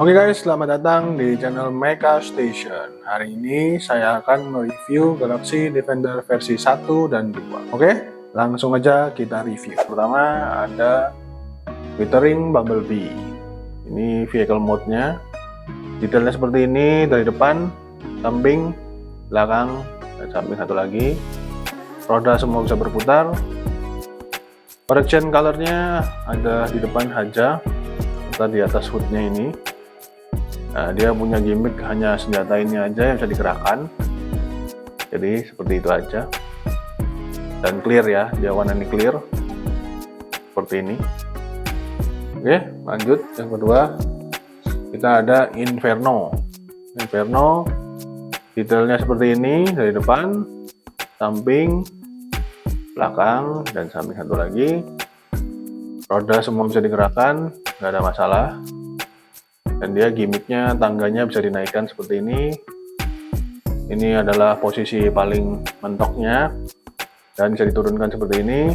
Oke guys, selamat datang di channel Mecha Station. Hari ini saya akan mereview Galaxy Defender versi 1 dan 2. Oke, langsung aja kita review. Pertama ada Glittering Bumblebee. Ini vehicle mode-nya. Detailnya seperti ini dari depan, samping, belakang, dan samping satu lagi. Roda semua bisa berputar. Correction color-nya ada di depan aja, serta di atas hood-nya ini. Nah, dia punya gimmick hanya senjata ini aja yang bisa digerakkan. Jadi seperti itu aja. Dan clear ya, dia warnanya clear. Seperti ini. Oke, lanjut. Yang kedua, kita ada Inferno. Inferno, detailnya seperti ini dari depan, samping, belakang, dan samping satu lagi. Roda semua bisa digerakkan, nggak ada masalah. Dan dia gimmicknya tangganya bisa dinaikkan seperti ini. Ini adalah posisi paling mentoknya dan bisa diturunkan seperti ini.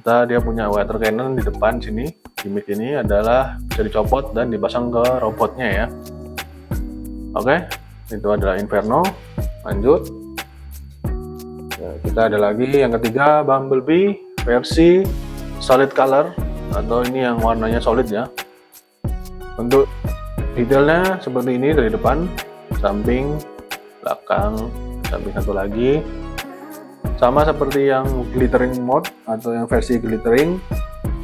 Dia punya water cannon di depan sini. Gimmick ini adalah bisa dicopot dan dipasang ke robotnya ya. Oke, itu adalah Inferno. Lanjut. Ya, kita ada lagi yang ketiga, Bumblebee versi solid color, atau ini yang warnanya solid ya. Untuk detailnya seperti ini dari depan, samping, belakang, samping satu lagi. Sama seperti yang glittering mode atau yang versi glittering,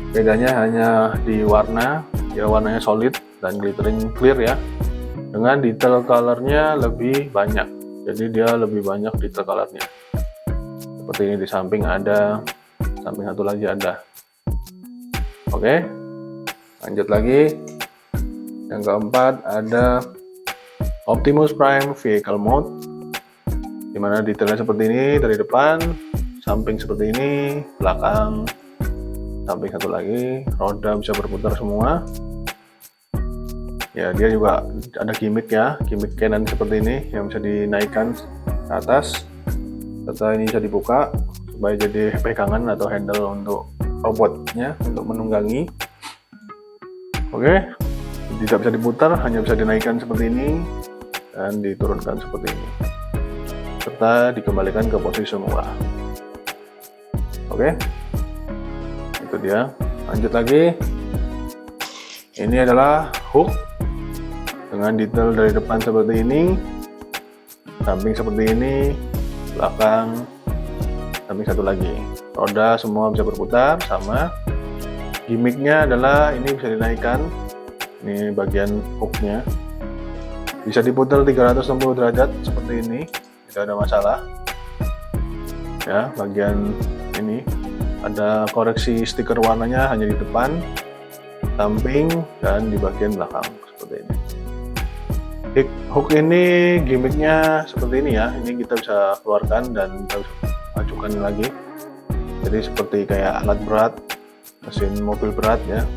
bedanya hanya di warna. Ya, warnanya solid dan glittering clear ya. Dengan detail colornya lebih banyak, jadi dia lebih banyak detail colornya. Seperti ini di samping ada, samping satu lagi ada. Oke, lanjut lagi. Yang keempat ada Optimus Prime Vehicle Mode, dimana detailnya seperti ini dari depan, samping seperti ini, belakang, samping satu lagi, roda bisa berputar semua. Ya, dia juga ada gimmick ya, gimmick cannon seperti ini yang bisa dinaikkan ke atas, serta ini bisa dibuka supaya jadi pegangan atau handle untuk robotnya untuk menunggangi. Oke, tidak bisa diputar, hanya bisa dinaikkan seperti ini dan diturunkan seperti ini, serta dikembalikan ke posisi semula. Oke, itu dia. Lanjut lagi. Ini adalah hook dengan detail dari depan seperti ini, samping seperti ini, belakang, samping satu lagi. Roda semua bisa berputar sama. Gimmicknya adalah ini bisa dinaikkan. Ini bagian hooknya bisa diputar 360 derajat seperti ini, tidak ada masalah ya. Bagian ini ada koreksi stiker warnanya hanya di depan, samping, dan di bagian belakang seperti ini. Hook ini gimmicknya seperti ini ya. Ini kita bisa keluarkan dan kita bisa majukan lagi, jadi seperti kayak alat berat, mesin mobil berat ya,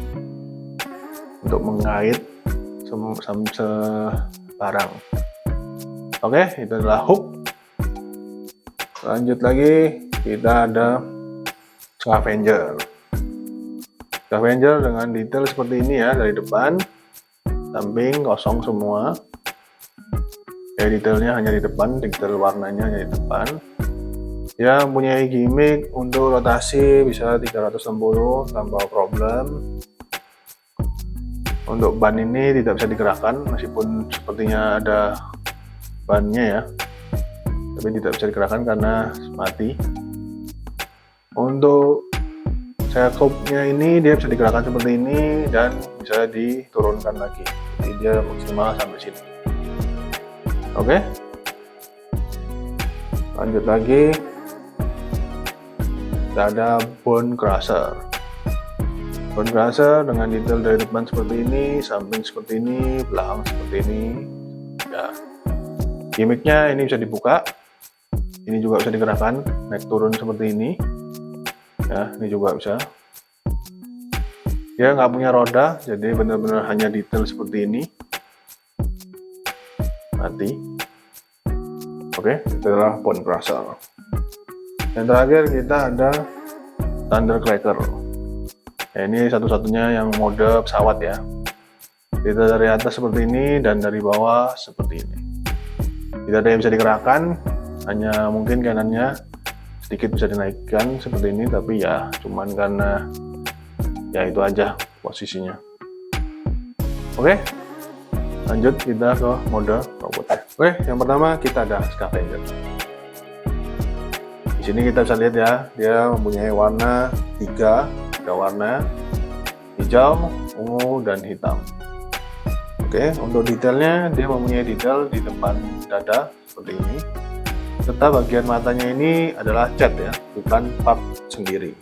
untuk mengait barang. Oke, itu adalah hook. Lanjut lagi, kita ada Scavenger. Scavenger dengan detail seperti ini ya, dari depan, samping kosong semua. Ya, detailnya hanya di depan, detail warnanya hanya di depan. Ya, mempunyai gimmick untuk rotasi bisa 360 tanpa problem. Untuk ban ini tidak bisa digerakkan, meskipun sepertinya ada bannya ya, tapi tidak bisa digerakkan karena mati. Untuk sekupnya ini dia bisa digerakkan seperti ini dan bisa diturunkan lagi, jadi dia maksimal sampai sini. Oke, lanjut lagi. Kita ada Bone Crusher. Bone Crusher dengan detail dari depan seperti ini, samping seperti ini, belakang seperti ini. Ya, gimmicknya ini bisa dibuka, ini juga bisa digerakkan, naik turun seperti ini. Ya, ini juga bisa. Dia nggak punya roda, jadi benar-benar hanya detail seperti ini. Mati. Oke, itu adalah Bone Crusher. Yang terakhir kita ada Thundercracker. Ya, ini satu-satunya yang mode pesawat ya. Detail dari atas seperti ini dan dari bawah seperti ini. Tidak ada yang bisa digerakkan, hanya mungkin kanannya sedikit bisa dinaikkan seperti ini, tapi ya cuman karena ya itu aja posisinya. Oke, lanjut kita ke mode robotnya. Oke, yang pertama kita ada scavenger. Di sini kita bisa lihat ya, dia mempunyai warna 3, ada warna hijau, ungu, dan hitam. Oke, untuk detailnya dia mempunyai detail di depan dada seperti ini, serta bagian matanya ini adalah cat ya, bukan part sendiri.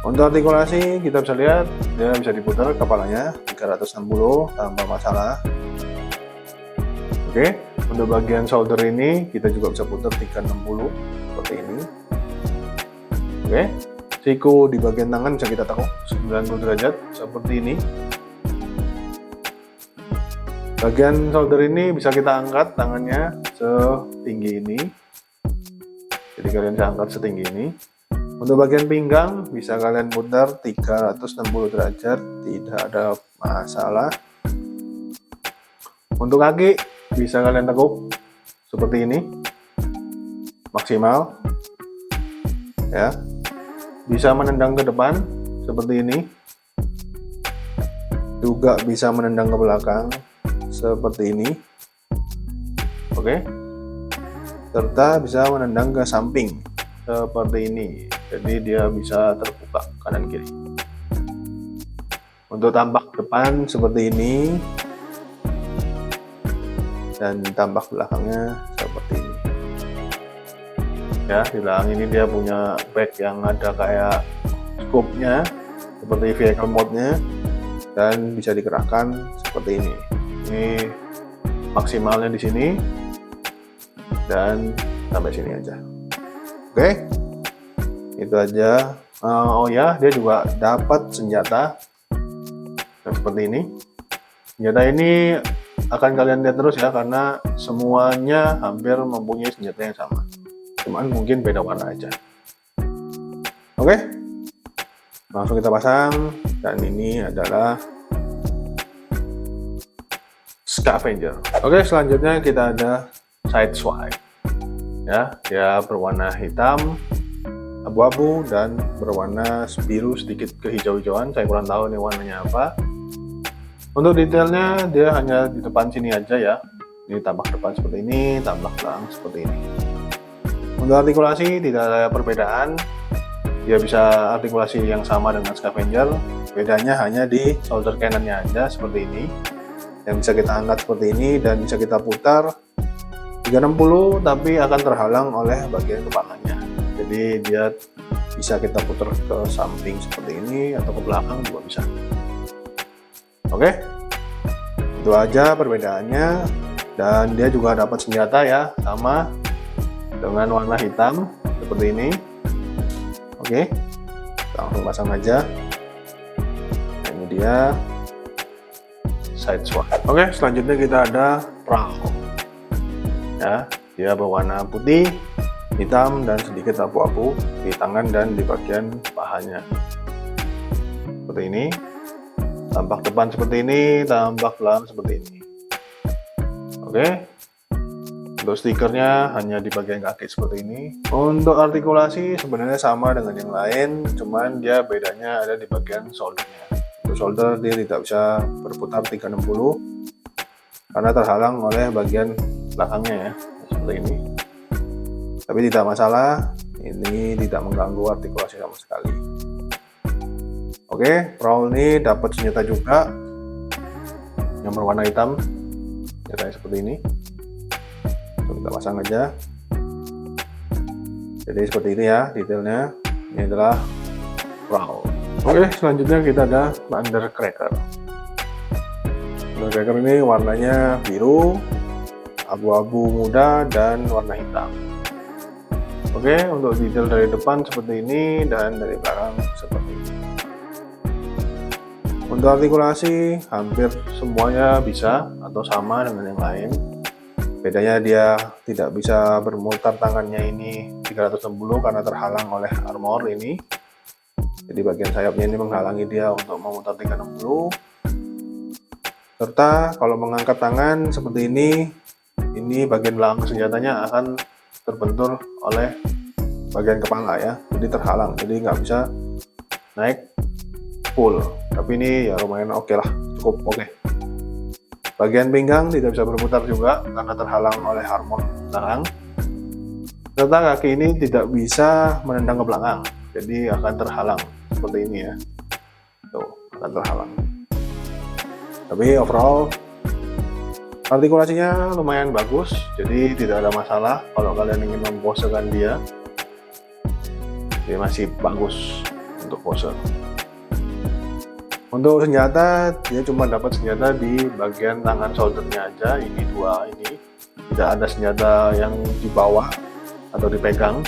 Untuk artikulasi kita bisa lihat dia bisa diputar kepalanya 360 tanpa masalah. Oke, untuk bagian shoulder ini kita juga bisa putar 360 seperti ini. Oke, siku di bagian tangan bisa kita tekuk 90 derajat seperti ini. Bagian shoulder ini bisa kita angkat tangannya setinggi ini, jadi kalian bisa angkat setinggi ini. Untuk bagian pinggang bisa kalian putar 360 derajat, tidak ada masalah. Untuk kaki bisa kalian tekuk seperti ini, maksimal ya. Bisa menendang ke depan seperti ini, juga bisa menendang ke belakang seperti ini. Oke, serta bisa menendang ke samping seperti ini, jadi dia bisa terbuka kanan kiri. Untuk tampak depan seperti ini, dan tampak belakangnya seperti ini ya. Di belakang ini dia punya back yang ada kayak scope-nya seperti vehicle mode-nya, dan bisa digerakkan seperti ini. Ini maksimalnya di sini dan sampai sini aja. Oke, itu aja. Oh ya, dia juga dapat senjata seperti ini. Senjata ini akan kalian lihat terus ya, karena semuanya hampir mempunyai senjata yang sama, cuman mungkin beda warna aja. Oke, langsung kita pasang. Dan ini adalah scavenger. Oke, selanjutnya kita ada side swipe ya, dia berwarna hitam, abu-abu, dan berwarna biru sedikit kehijau-hijauan. Saya kurang tahu ini warnanya apa. Untuk detailnya dia hanya di depan sini aja ya, ini tampak depan seperti ini, tampak belakang seperti ini. Untuk artikulasi tidak ada perbedaan, dia bisa artikulasi yang sama dengan scavenger, bedanya hanya di shoulder cannon-nya aja seperti ini, yang bisa kita angkat seperti ini dan bisa kita putar 360, tapi akan terhalang oleh bagian kepalanya, jadi dia bisa kita putar ke samping seperti ini atau ke belakang juga bisa. Oke, itu aja perbedaannya. Dan dia juga dapat senjata ya, sama dengan warna hitam seperti ini. Oke, langsung pasang aja. Ini dia side swipe. Oke, selanjutnya kita ada perahu ya, dia berwarna putih, hitam, dan sedikit abu-abu di tangan dan di bagian pahanya seperti ini. Tampak depan seperti ini, tampak belakang seperti ini. Oke, untuk stikernya hanya di bagian kaki seperti ini. Untuk artikulasi sebenarnya sama dengan yang lain, cuman dia bedanya ada di bagian shouldernya. Untuk shoulder dia tidak bisa berputar 360 karena terhalang oleh bagian belakangnya ya, seperti ini. Tapi tidak masalah, ini tidak mengganggu artikulasi sama sekali. Oke, perahu ini dapat senjata juga yang berwarna hitam, senjatanya seperti ini. Kita pasang aja. Jadi seperti ini ya detailnya. Ini adalah perahu. Oke, selanjutnya kita ada Thundercracker. Thundercracker ini warnanya biru, abu-abu muda, dan warna hitam. Oke, untuk detail dari depan seperti ini dan dari belakang seperti ini. Untuk artikulasi hampir semuanya bisa atau sama dengan yang lain. Bedanya dia tidak bisa bermutar tangannya ini 360 karena terhalang oleh armor ini. Jadi bagian sayapnya ini menghalangi dia untuk memutar 360. Serta kalau mengangkat tangan seperti ini bagian belakang senjatanya akan terbentur oleh bagian kepala ya, jadi terhalang, jadi nggak bisa naik full. Tapi ini ya lumayan oke lah, cukup oke. Bagian pinggang tidak bisa berputar juga karena terhalang oleh armor belakang. Serta kaki ini tidak bisa menendang ke belakang, jadi akan terhalang seperti ini ya. Tuh, akan terhalang. Tapi overall artikulasinya lumayan bagus, jadi tidak ada masalah kalau kalian ingin memposekan dia. Dia masih bagus untuk pose. Untuk senjata, dia cuma dapat senjata di bagian tangan shouldernya aja. Ini dua ini, tidak ada senjata yang di bawah atau dipegang.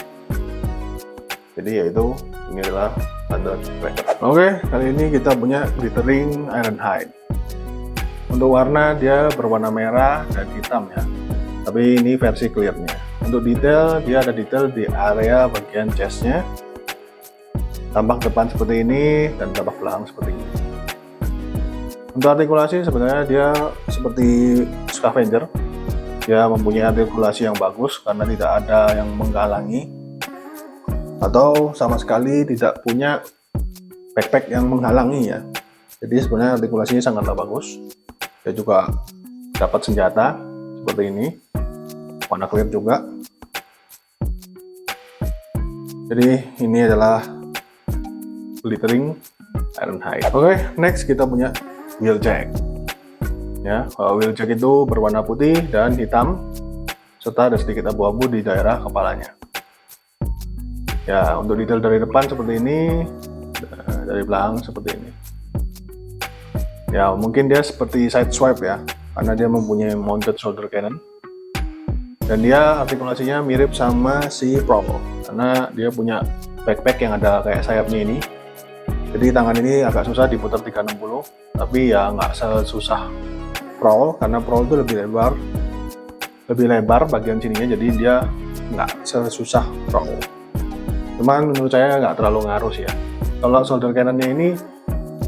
Jadi yaitu ini adalah Thundercracker. Oke, kali ini kita punya glittering Ironhide. Untuk warna dia berwarna merah dan hitam ya, tapi ini versi clearnya. Untuk detail, dia ada detail di area bagian chestnya, tampak depan seperti ini dan tampak belakang seperti ini. Untuk artikulasi sebenarnya dia seperti Scavenger, dia mempunyai artikulasi yang bagus karena tidak ada yang menghalangi atau sama sekali tidak punya backpack yang menghalangi ya. Jadi sebenarnya artikulasinya sangatlah bagus. Dia juga dapat senjata seperti ini, warna clear juga. Jadi ini adalah glittering Ironhide. Oke, next kita punya Wheeljack. Ya, Wheeljack itu berwarna putih dan hitam, serta ada sedikit abu-abu di daerah kepalanya. Ya, untuk detail dari depan seperti ini, dari belakang seperti ini. Ya, mungkin dia seperti side swipe ya, karena dia mempunyai mounted shoulder cannon. Dan dia artikulasinya mirip sama si Prowl, karena dia punya backpack yang ada kayak sayapnya ini. Jadi tangan ini agak susah diputar 360, tapi ya nggak sesusah Prowl, karena Prowl itu lebih lebar bagian sininya, jadi dia nggak sesusah Prowl. Cuman menurut saya nggak terlalu ngaruh sih ya. Kalau shoulder cannonnya ini,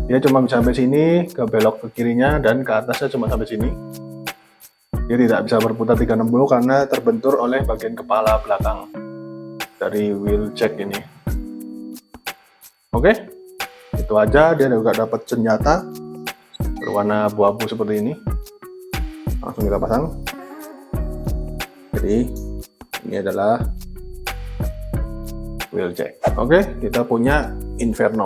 dia cuma bisa sampai sini, ke belok ke kirinya, dan ke atasnya cuma sampai sini. Dia tidak bisa berputar 360 karena terbentur oleh bagian kepala belakang dari Wheeljack ini. Oke, itu aja. Dia juga dapat senjata berwarna abu-abu seperti ini. Langsung kita pasang. Jadi ini adalah Wheeljack. Oke, kita punya Inferno.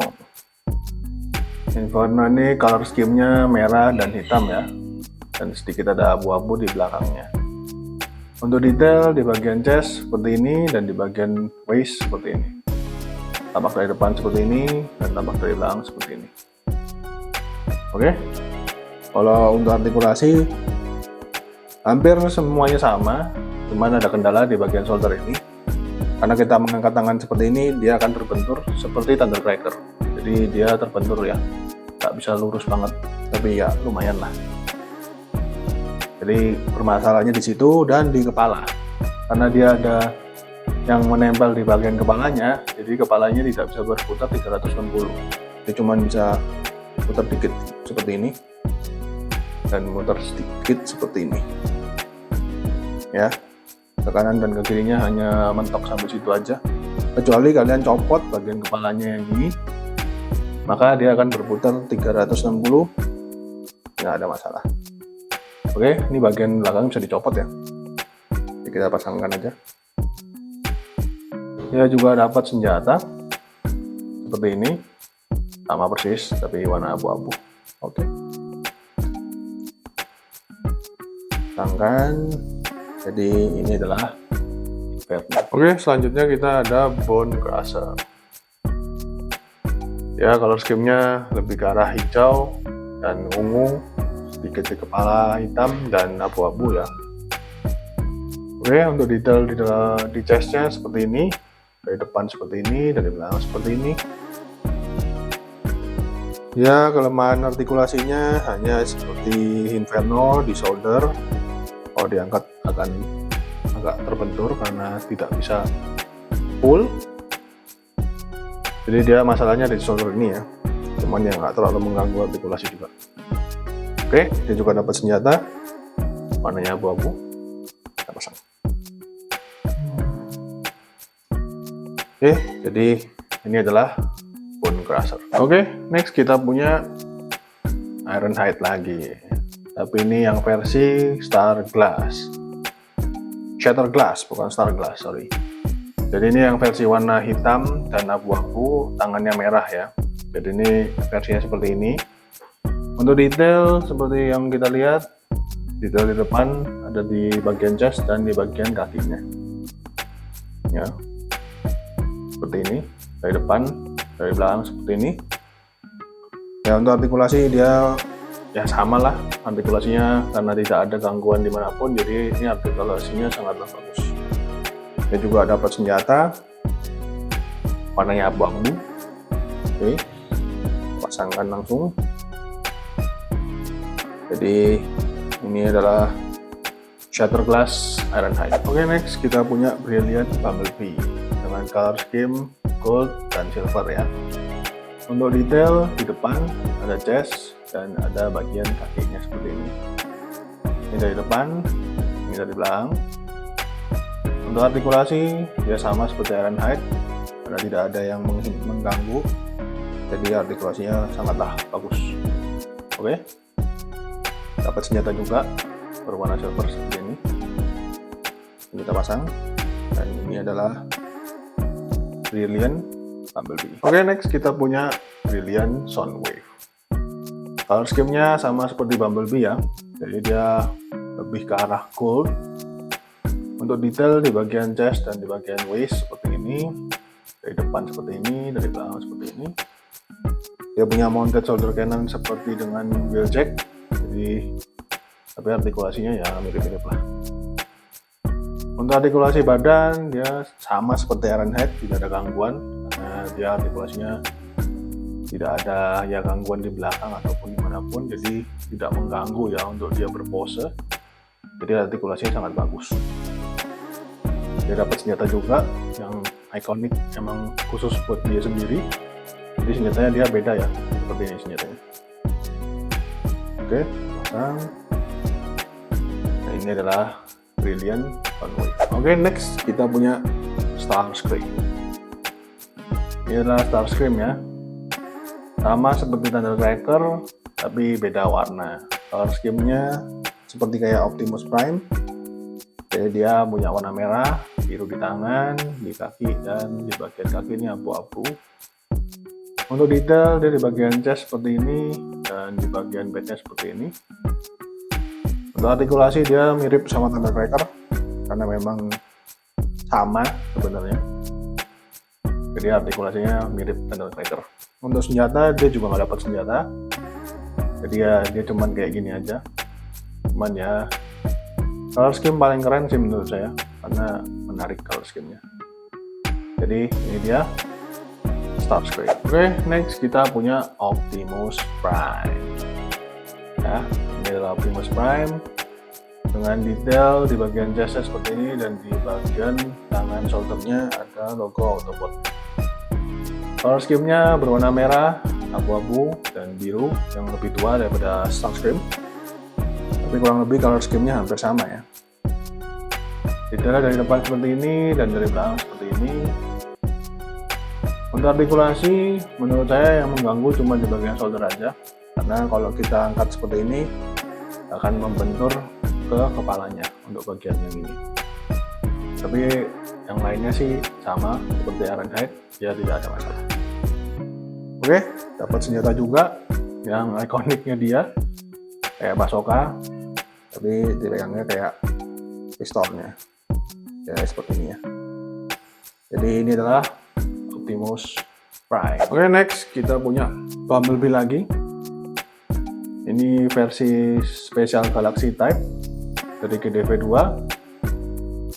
Inferno ini color scheme-nya merah dan hitam ya, dan sedikit ada abu-abu di belakangnya. Untuk detail di bagian chest seperti ini dan di bagian waist seperti ini. Tampak dari depan seperti ini dan tampak dari belakang seperti ini. Oke. Kalau untuk artikulasi hampir semuanya sama, cuman ada kendala di bagian shoulder ini. Karena kita mengangkat tangan seperti ini, dia akan terbentur seperti Thundercracker. Jadi dia terbentur ya, nggak bisa lurus banget, tapi ya lumayan lah. Jadi permasalahannya di situ dan di kepala, karena dia ada yang menempel di bagian kepalanya, jadi kepalanya tidak bisa berputar 360. Dia cuma bisa putar dikit seperti ini dan muter sedikit seperti ini. Ya, ke kanan dan ke kirinya hanya mentok sampai situ aja. Kecuali kalian copot bagian kepalanya yang ini, maka dia akan berputar 360, nggak ada masalah. Oke, ini bagian belakang bisa dicopot ya. Jadi kita pasangkan aja. Dia juga dapat senjata seperti ini, sama persis tapi warna abu-abu. Oke, pasangkan. Jadi ini adalah Inferno. Oke, selanjutnya kita ada Bone Crusher. Ya, color scheme-nya lebih ke arah hijau dan ungu, sedikit di kepala hitam dan abu-abu ya. Oke, untuk detail di chest-nya seperti ini, dari depan seperti ini, dari belakang seperti ini. Ya, kelemahan artikulasinya hanya seperti Inferno di shoulder. Kalau diangkat akan agak terbentur karena tidak bisa full. Jadi dia masalahnya di shoulder ini ya, cuman ya nggak terlalu mengganggu artikulasi juga. Oke, dia juga dapat senjata warnanya abu-abu. Kita pasang. Oke, jadi ini adalah Bone Crusher. Oke, next kita punya Ironhide lagi, tapi ini yang versi Star Glass, Shatter Glass, bukan Star Glass, sorry. Jadi ini yang versi warna hitam dan abu-abu, tangannya merah ya. Jadi ini versinya seperti ini. Untuk detail seperti yang kita lihat, detail di depan ada di bagian chest dan di bagian kakinya. Ya, seperti ini, dari depan, dari belakang seperti ini. Ya, untuk artikulasi dia ya sama lah artikulasinya, karena tidak ada gangguan dimanapun, jadi ini artikulasinya sangatlah bagus. Dia juga dapat senjata warnanya abu-abu. Oke, pasangkan langsung. Jadi ini adalah Shatter Glass Ironhide. Oke, next kita punya Brilliant Bumblebee dengan color scheme gold dan silver ya. Untuk detail di depan ada chest dan ada bagian kakinya seperti ini. Ini dari depan, ini dari belakang. Untuk artikulasi dia sama seperti Ironhide, karena tidak ada yang mengganggu. Jadi artikulasinya sangatlah bagus. Oke. Dapat senjata juga berwarna silver seperti ini. Ini kita pasang, dan ini adalah Brilliant Bumblebee. Oke, next kita punya Brilliant Soundwave. Color scheme-nya sama seperti Bumblebee ya, jadi dia lebih ke arah gold. Untuk detail di bagian chest dan di bagian waist seperti ini, dari depan seperti ini, dari belakang seperti ini. Dia punya mounted shoulder cannon seperti dengan wheeljack, jadi tapi artikulasinya ya mirip-mirip lah. Untuk artikulasi badan dia sama seperti Ironhide, tidak ada gangguan, karena dia artikulasinya tidak ada ya gangguan di belakang ataupun dimanapun, jadi tidak mengganggu ya untuk dia berpose. Jadi artikulasinya sangat bagus. Dia dapat senjata juga yang ikonik, emang khusus buat dia sendiri. Jadi senjatanya dia beda ya, seperti ini senjatanya. Oke, pasang. Nah, ini adalah Brilliant Soundwave. Oke, next kita punya Starscream. Ini adalah Starscream ya. Sama seperti Thundercracker, tapi beda warna. Color scheme-nya seperti kayak Optimus Prime. Jadi dia punya warna merah, biru di tangan, di kaki, dan di bagian kaki ini abu-abu. Untuk detail dia di bagian chest seperti ini, dan di bagian backnya seperti ini. Untuk artikulasi dia mirip sama Thundercracker, karena memang sama sebenarnya. Jadi artikulasinya mirip Thundercracker. Untuk senjata dia juga nggak dapat senjata, jadi ya dia cuman kayak gini aja. Cuman ya color scheme paling keren sih menurut saya, karena menarik color scheme-nya. Jadi ini dia Starscream. Oke, next kita punya Optimus Prime. Ya, ini adalah Optimus Prime dengan detail di bagian chest seperti ini, dan di bagian tangan shouldernya ada logo Autobot. Color scheme-nya berwarna merah, abu-abu, dan biru yang lebih tua daripada Starscream. Tapi kurang lebih color scheme-nya hampir sama ya. Detailnya dari depan seperti ini dan dari belakang seperti ini. Untuk artikulasi, menurut saya yang mengganggu cuma di bagian shoulder aja, karena kalau kita angkat seperti ini akan membentur ke kepalanya untuk bagian yang ini. Tapi yang lainnya sih sama seperti Ironhide, ya tidak ada masalah. Oke, dapat senjata juga yang ikoniknya dia kayak bazooka, tapi dipegangnya kayak pistolnya ya, seperti ini ya. Jadi ini adalah Optimus Prime. Oke, next kita punya Bumblebee lagi. Ini versi Special Galaxy Type dari GDV2.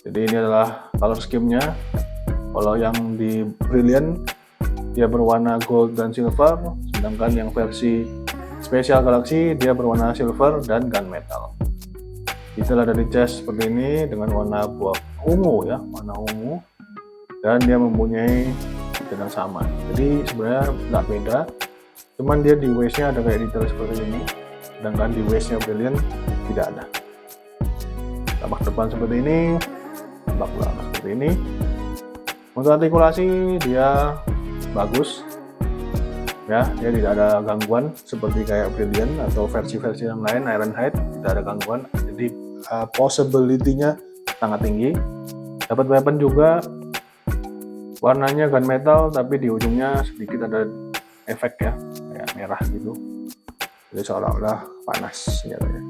Jadi ini adalah color scheme-nya. Kalau yang di Brilliant dia berwarna gold dan silver, sedangkan yang versi Special Galaxy dia berwarna silver dan gunmetal. Detail ada di chest seperti ini dengan warna ungu ya, warna ungu, dan dia mempunyai detail yang sama. Jadi sebenarnya nggak beda, cuman dia di waist-nya ada kayak detail seperti ini. sedangkan di waist-nya Brilliant tidak ada. Tampak depan seperti ini, tampak belakang seperti ini. Untuk artikulasi dia bagus, ya, dia tidak ada gangguan seperti kayak Brilliant atau versi-versi yang lain Ironhide, tidak ada gangguan. Jadi possibility-nya sangat tinggi. Dapat weapon juga, warnanya gunmetal tapi di ujungnya sedikit ada efek ya, kayak merah gitu. Jadi seolah-olah panas senjatanya.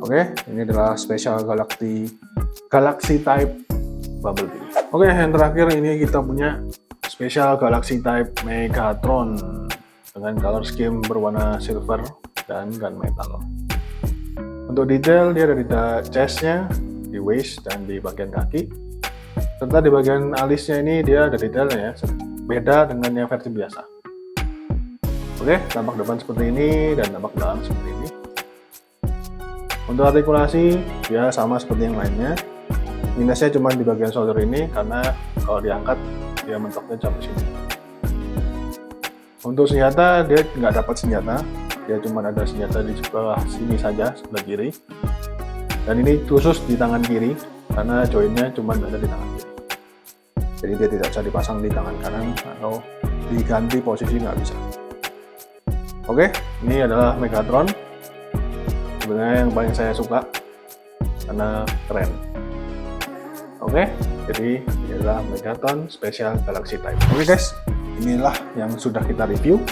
Oke, ini adalah Special Galaxy Type Bumblebee. Oke, yang terakhir ini kita punya Special Galaxy Type Megatron dengan color scheme berwarna silver dan gunmetal. Untuk detail dia ada di chest-nya, di waist dan di bagian kaki. Serta di bagian alisnya ini dia ada detailnya ya, beda dengan yang versi biasa. Oke, tampak depan seperti ini dan tampak belakang seperti ini. Untuk artikulasi dia sama seperti yang lainnya. Minusnya cuma di bagian shoulder ini karena kalau diangkat dia mentoknya sampai sini. Untuk senjata dia nggak dapat senjata, dia cuma ada senjata di sebelah sini saja, sebelah kiri. Dan ini khusus di tangan kiri karena joinnya cuma ada di tangan kiri. Jadi dia tidak bisa dipasang di tangan kanan atau diganti posisi, nggak bisa. Oke, ini adalah Megatron. Sebenarnya yang paling saya suka karena keren. Oke, jadi ini adalah Megatron Special Galaxy Type. Oke guys, inilah yang sudah kita review.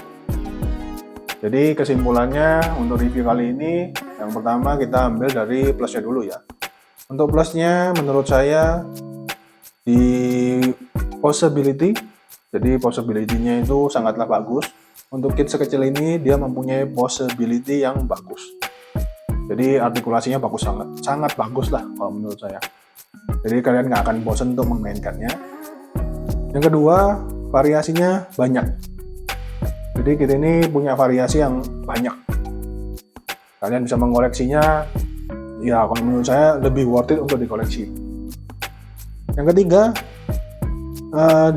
Jadi kesimpulannya untuk review kali ini, yang pertama kita ambil dari plusnya dulu ya. Untuk plusnya menurut saya di possibility, jadi possibility-nya itu sangatlah bagus. Untuk kit sekecil ini dia mempunyai possibility yang bagus. Jadi artikulasinya bagus, sangat bagus lah kalau menurut saya. Jadi kalian nggak akan bosan untuk memainkannya. Yang kedua, variasinya banyak. Jadi kit ini punya variasi yang banyak. Kalian bisa mengoleksinya, ya kalau menurut saya lebih worth it untuk dikoleksi. Yang ketiga,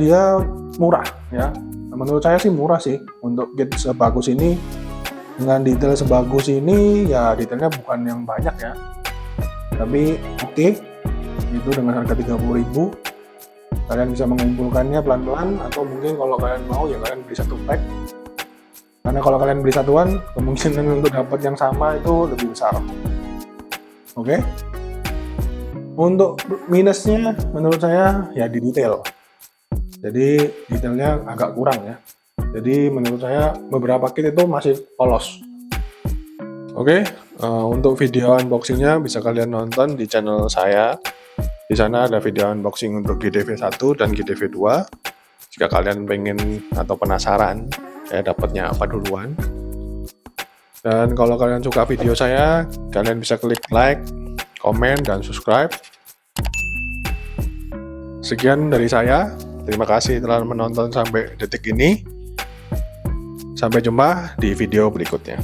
dia murah ya. Menurut saya sih murah sih untuk kit sebagus ini. Dengan detail sebagus ini, ya detailnya bukan yang banyak ya. Tapi oke. Itu dengan harga 30.000 kalian bisa mengumpulkannya pelan-pelan, atau mungkin kalau kalian mau ya kalian beli satu pack, karena kalau kalian beli satuan kemungkinan untuk dapat yang sama itu lebih besar. Oke. Untuk minusnya menurut saya ya di detail, jadi detailnya agak kurang ya. Jadi menurut saya beberapa kit itu masih polos. Oke, untuk video unboxingnya bisa kalian nonton di channel saya. Di sana ada video unboxing untuk GDV 1 dan GDV 2. Jika kalian pengen atau penasaran saya dapatnya apa duluan. Dan kalau kalian suka video saya, kalian bisa klik like, komen, dan subscribe. Sekian dari saya. Terima kasih telah menonton sampai detik ini. Sampai jumpa di video berikutnya.